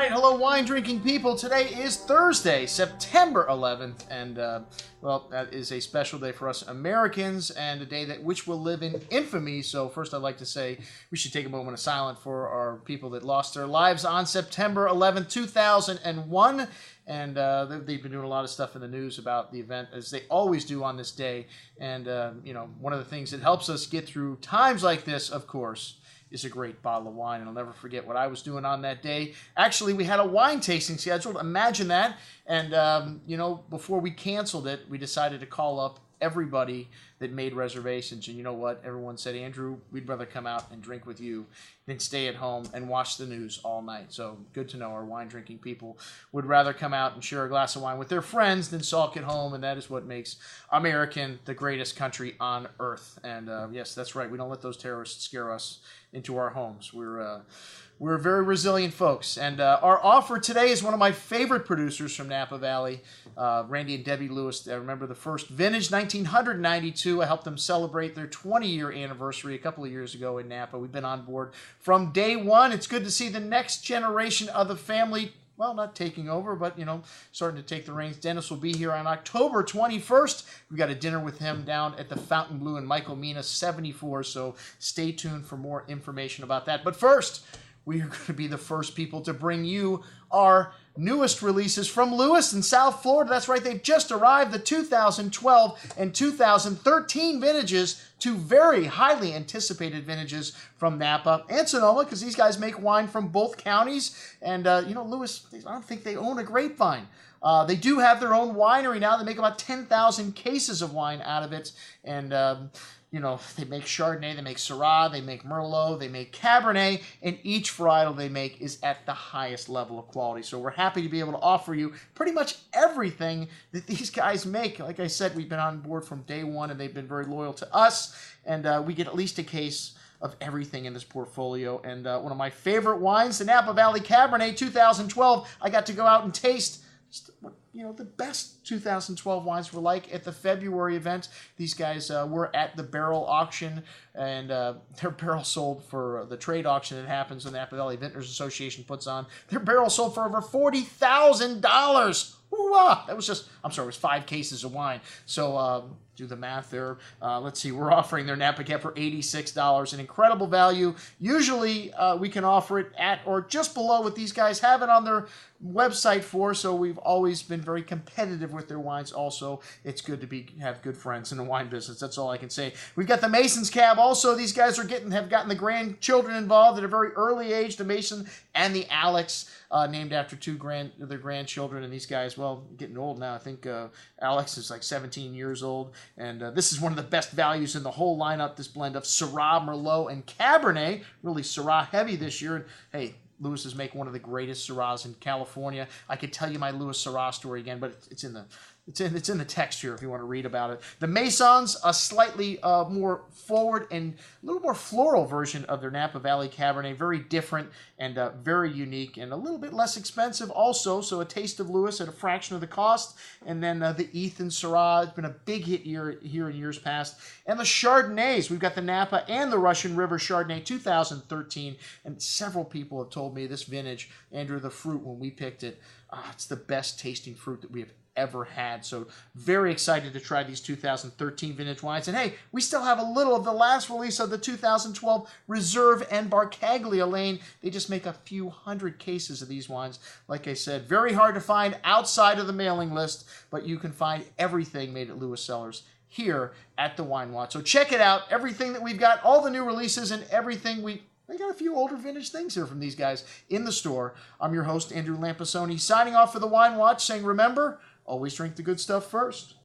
right, hello wine drinking people. Today is Thursday, September 11th, and well, that is a special day for us Americans and a day that which will live in infamy. So first I'd like to say we should take a moment of silence for our people that lost their lives on September 11th, 2001. And they've been doing a lot of stuff in the news about the event, as they always do on this day. And, you know, one of the things that helps us get through times like this, of course, is a great bottle of wine. And I'll never forget what I was doing on that day. Actually, we had a wine tasting scheduled. Imagine that. And, you know, before we canceled it, we decided to call up everybody that made reservations. And you know what? Everyone said, Andrew, we'd rather come out and drink with you than stay at home and watch the news all night. So good to know our wine drinking people would rather come out and share a glass of wine with their friends than sulk at home. And that is what makes American the greatest country on earth. And yes, that's right. We don't let those terrorists scare us into our homes. We're very resilient folks. And our offer today is one of my favorite producers from Napa Valley, Randy and Debbie Lewis. I remember the first vintage, 1992. I helped them celebrate their 20-year anniversary a couple of years ago in Napa. We've been on board from day one. It's good to see the next generation of the family, well, not taking over, but, you know, starting to take the reins. Dennis will be here on October 21st. We've got a dinner with him down at the Fountain Blue in Michael Mina 74, so stay tuned for more information about that. But first, we are going to be the first people to bring you our newest releases from Lewis in South Florida. That's right, they've just arrived, the 2012 and 2013 vintages, two very highly anticipated vintages from Napa and Sonoma, because these guys make wine from both counties. And, you know, Lewis, I don't think they own a grapevine. They do have their own winery now. They make about 10,000 cases of wine out of it. And, you know, they make Chardonnay, they make Syrah, they make Merlot, they make Cabernet, and each varietal they make is at the highest level of quality. So we're happy to be able to offer you pretty much everything that these guys make. Like I said, we've been on board from day one, and they've been very loyal to us, and we get at least a case of everything in this portfolio. And one of my favorite wines, the Napa Valley Cabernet 2012, I got to go out and taste what, you know, the best 2012 wines were like at the February event. These guys were at the barrel auction, and their barrel sold for the trade auction that happens when the Napa Valley Vintners Association puts on. Their barrel sold for over $40,000. That was just, I'm sorry, it was 5 cases of wine. So do the math there. Let's see, we're offering their Napa Cab for $86, an incredible value. Usually we can offer it at or just below what these guys have it on their website for, so we've always been very competitive with their wines. Also, it's good to have good friends in the wine business. That's all I can say. We've got the Mason's Cab. Also, these guys have gotten the grandchildren involved at a very early age, the Mason and the Alex, named after their grandchildren. And these guys, well, getting old now. I think Alex is like 17 years old. And this is one of the best values in the whole lineup, this blend of Syrah, Merlot, and Cabernet. Really Syrah heavy this year. And, hey, Lewis is making one of the greatest Syrahs in California. I could tell you my Lewis Syrah story again, but it's in the text here if you want to read about it. The Masons, a slightly more forward and a little more floral version of their Napa Valley Cabernet. Very different and very unique, and a little bit less expensive also. So a taste of Lewis at a fraction of the cost. And then the Ethan Syrah has been a big hit here in years past. And the Chardonnays, we've got the Napa and the Russian River Chardonnay 2013. And several people have told me this vintage, Andrew, the fruit when we picked it, it's the best tasting fruit that we have ever had. So very excited to try these 2013 vintage wines. And hey, we still have a little of the last release of the 2012 Reserve and Barcaglia Lane. They just make a few hundred cases of these wines. Like I said, very hard to find outside of the mailing list, but you can find everything made at Lewis Cellars here at the Wine Watch. So check it out. Everything that we've got, all the new releases and everything we got a few older vintage things here from these guys in the store. I'm your host, Andrew Lampasoni, signing off for the Wine Watch, saying remember, always drink the good stuff first.